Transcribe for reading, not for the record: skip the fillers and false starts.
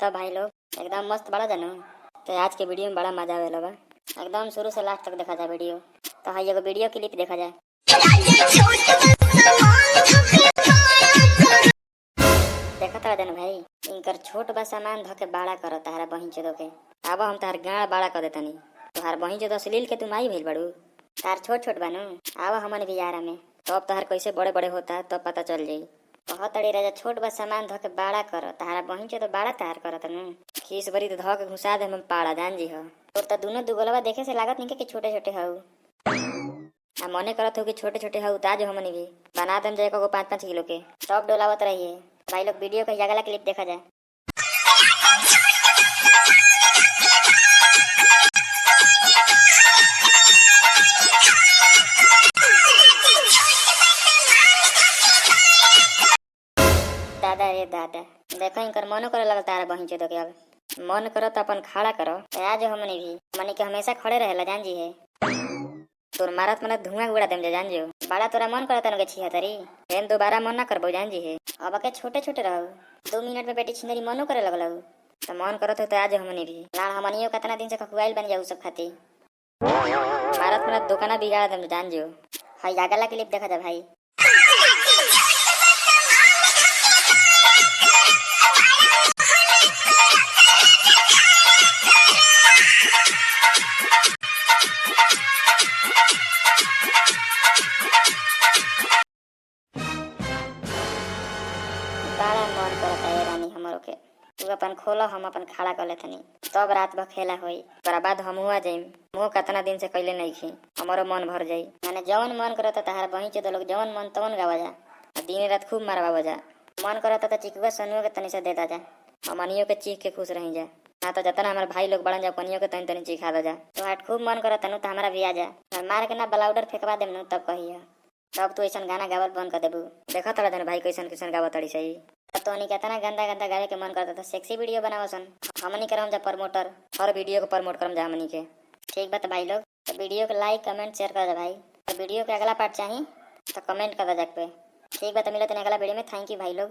तो भाई लोग एकदम मस्त बड़ा जानू। तो आज के वीडियो में बड़ा मजा आवे लगा। एकदम शुरू से लास्ट तक देखा जाए वीडियो। तो हाँ एगो वीडियो क्लिप देखा जाए। देखा था जानू भाई, इनकर छोट बा सामान धके बड़ा करो तारा बहिन चोदो के। अब हम तार गाड़ बड़ा कर देतनी। तोहार बहिन चोदो अश्लील के तुम आई भइल बड़ू। तार छोट छोट बानू। आवा हमन भी यारा में तो अब तोहार कैसे बड़े बड़े होता तब पता चल जाई। बहुत अड़ी राजा छोट बा सामान धके बड़ा करो तारा बहिन चोदो बड़ा तार करो तनु। खीस बरी तो धके घुसा दे हम पाड़ा जान जी हो। तोर त दुनो दुगलवा देखे से लागत नहीं के छोटे छोटे हऊ। आ मने करत हो कि छोटे छोटे हऊ ताज हमनी भी बना देम जाए को 5-5 किलो के सब डोलावत रहिए। भाई लोग वीडियो का अगला क्लिप देखा जाए। दादा रे दादा देखो इनकर मनो करे लगल तारा बहिन चोदो के। अब मन करो तो अपन खड़ा करो। आज हमनी भी मनी के हमेशा खड़े रहेला जान जी है। तोर मारत मन धुआं उड़ा देम जान जो बड़ा तोरा मन करत न के छिया तरी फेन दोबारा मन ना करबो जान जी है। अब के छोटे छोटे रहो 2 मिनट में बेटी छिंदरी मनो करे लगल तो मन करत हो तो आज हमनी भी लाड़ हमनियो कितना दिन से खकुआइल बन जाऊ सब खाती। मारत मन दुकाना बिगाड़ देम जान जो। हाय अगला क्लिप देखा जा भाई। बड़ा मन करता है रानी हमरो के तू अपन खोलो हम अपन खड़ा कर लेथनी तब रात भर खेला होई। तोरा बाद हम हुआ जाइम मुँह कितना दिन से कैले नहीं खी हमारो मन भर जाई। माने जवन मन करता तहार बहिन चोदो लोग जवन मन तवन गावा जा दिन रात खूब मारवा जा। मन करता तो चिकवा सनुआ के तनी से देता जा हमनियो के चीख के खुश रही जा। ना तो जतना हमारे भाई लोग बड़न जा पनियो के तनी तनी चिखा दो जा। तो हाट खूब मन करता नु तो हमारा भी आ जा मार के ना ब्लाउडर फेंकवा देम नु तब कहिया तब तू ऐसा गाना गावल बंद कर देबू। देखा तड़ा जन भाई कैसन कैसन गावा तड़ी सही। तो हनी कितना गंदा गंदा गावे के मन करता था सेक्सी वीडियो बनावसन हमनी करम जा प्रमोटर हर वीडियो को प्रमोट करम जा हमनी के। ठीक बात भाई लोग तो वीडियो को लाइक कमेंट शेयर कर दे भाई। तो वीडियो के अगला पार्ट चाहिए तो कमेंट कर दे जाके। ठीक बात मिलते हैं अगला वीडियो में। थैंक यू भाई लोग।